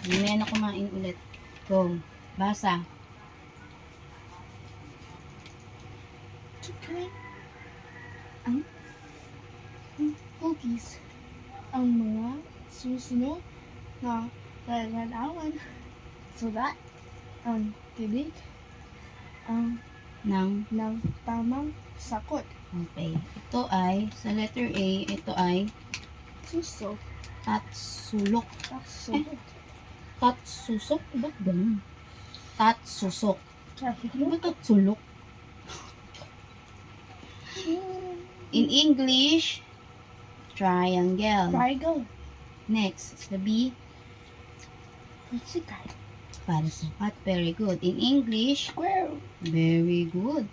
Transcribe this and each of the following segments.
Mamaya na kumain ulit. Go. Basa. Okay. Cookies ang mga susunod na lalarawan so that ang tinig Nang. ng tamang sakot. Okay. Ito ay, sa letter A, ito ay Suso. tatsulok. Taksulot. Tatsusok? Ba't ganun? Tatsusok. Ano ba Tahilok. tatsulok? In English, triangle. Triangle. Next, sa B, Sikat. para sukat. Very good. In English, Square. very good.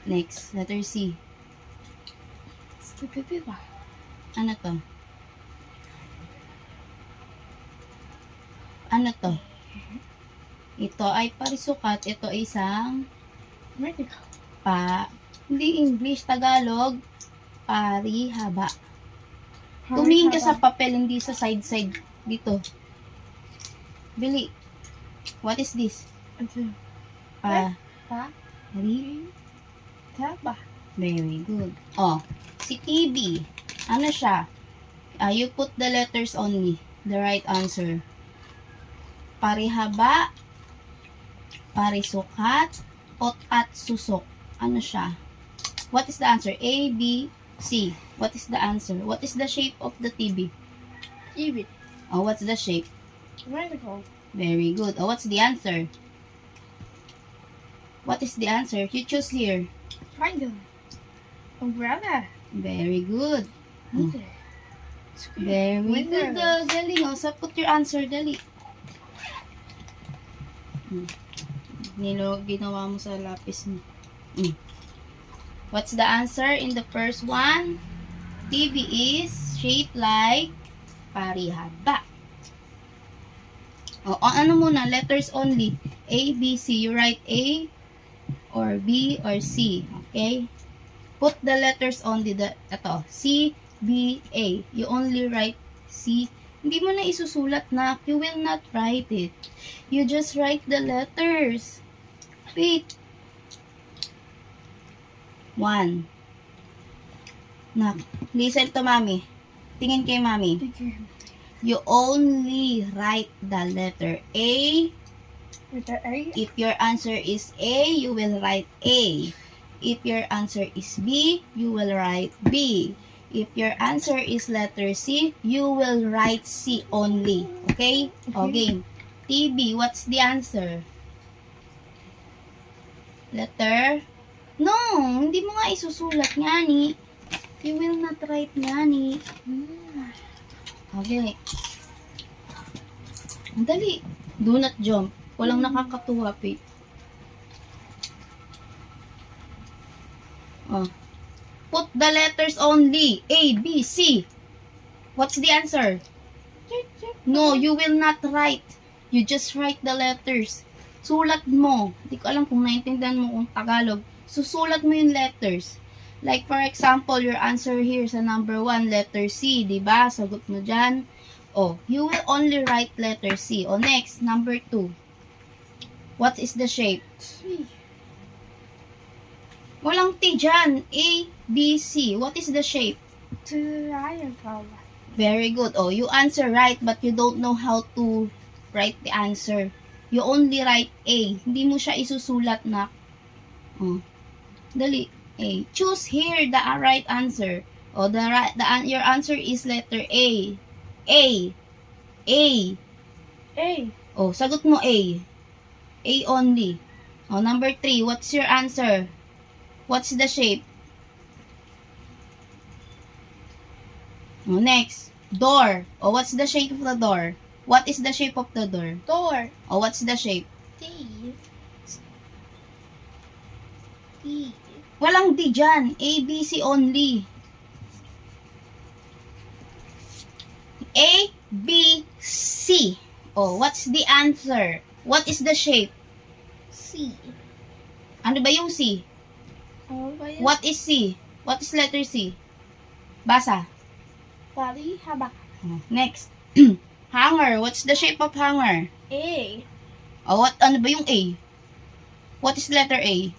Next, letter C. Stupidita. Ano to? Ano to? Ito ay parisukat. Ito ay isang Medical. hindi English, Tagalog, parihaba. Tumingin ka sa papel, hindi sa side-side. Dito. Bili. What is this? Ito. Pa. Pa. Pari. Taba. Very good. Oh, si TB. Ano siya? You put the letters only. The right answer. Parihaba, parisukat, o tatsusok. Ano siya? What is the answer? A, B, C. What is the answer? What is the shape of the TB? Even. Oh, what's the shape? Medical. Very good. Oh, what's the answer? What is the answer? You choose here. Triangle. Umbrella. Very good. Winter. Very Winter. good. Dali. Oh, so put your answer. Dali. Ginawa mo sa lapis mo. What's the answer in the first one? TV is shaped like parihaba. O, ano muna? Letters only. A, B, C. You write A or B or C. Okay? Put the letters only. Ito. C, B, A. You only write C. Hindi mo na isusulat na. You will not write it. You just write the letters. Wait. 1. Nak, listen to mommy. Tingin kay mommy. You only write the letter A. Letter A. If your answer is A, you will write A. If your answer is B, you will write B. If your answer is letter C, you will write C only. Okay? Okay. TB, what's the answer? Letter? No, hindi mo nga isusulat nga ni. You will not write nga ni. Okay. Ang dali. Do not jump. Walang nakakatuwa, Pete. Oh. Put the letters only. A, B, C. What's the answer? No, you will not write. You just write the letters. Sulat mo. Hindi ko alam kung naintindihan mo kung Tagalog. Susulat mo yung letters. Like for example, your answer here sa number 1, letter C. Diba? Sagot mo dyan. Oh, you will only write letter C. Oh, next, number 2. What is the shape? C. Walang T dyan. A, B, C. What is the shape? Triangle. Very good. Oh, you answer right but you don't know how to write the answer. You only write A. Hindi mo siya isusulat na. Oh. Dali. A. Choose here the right answer. Oh, your answer is letter A. A. A. A. Oh, sagot mo A. A only. Oh, number 3. What's your answer? What's the shape? Oh, next. Door. Oh, what's the shape of the door? What is the shape of the door? Door. Oh, what's the shape? T. T. Walang D dyan. A, B, C only. A, B, C. Oh, what's the answer? What is the shape? C. Ano ba yung C? Ano ba yan? What is C? What is letter C? Basa. Body, haba. Next. Hanger. What's the shape of hanger? A. Oh, ano ba yung A? What is letter A?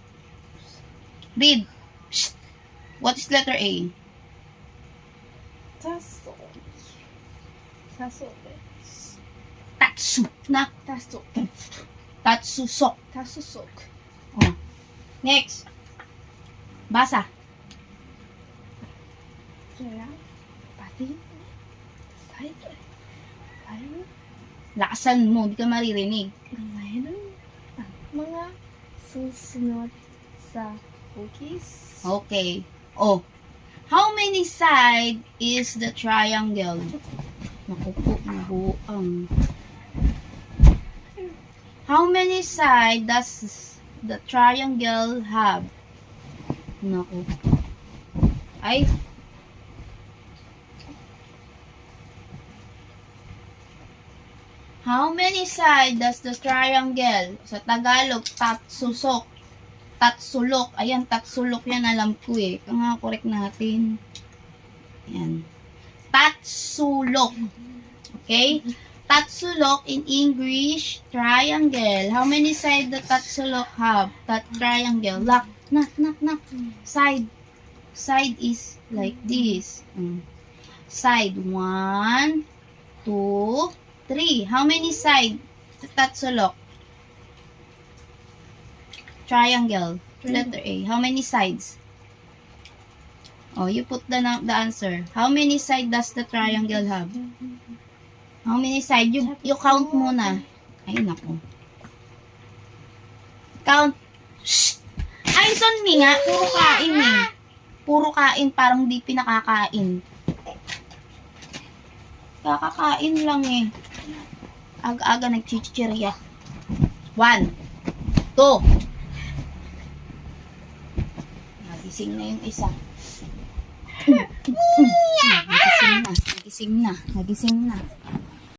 Read. Shh. What is letter A? Tassel. Tassel. Tatsu. Na. Tassel. Tatsusok. Tassel. Oh. Next. Basa. Body. Side. Line. Lakasan mo. Di ka maririnig. Line. Mga susunod sa cookies. Okay. Oh. How many side is the triangle? Naku po, nabuang. How many side does the triangle have? Naku. Ay. How many side does the triangle? Sa Tagalog, tatsusok. Tatsulok. Ayan, tatsulok yan. Alam ko eh. Kaya correct natin. Ayan. Tatsulok. Okay? Tatsulok in English, triangle. How many side the tatsulok have? That triangle. Lock. Knock. Side. Side is like this. Side. 1, 2, 3. How many side the tatsulok? Triangle. Letter A. How many sides? Oh, you put the answer. How many side does the triangle have? How many side? You count muna. Ay, naku. Count. Shh! Ay, son mi nga. Puro kain eh. Puro kain. Parang di pinakakain. Kakakain lang eh. Aga-aga nagchichirya. 1, 2. Nagising na yung isa. Nagising na.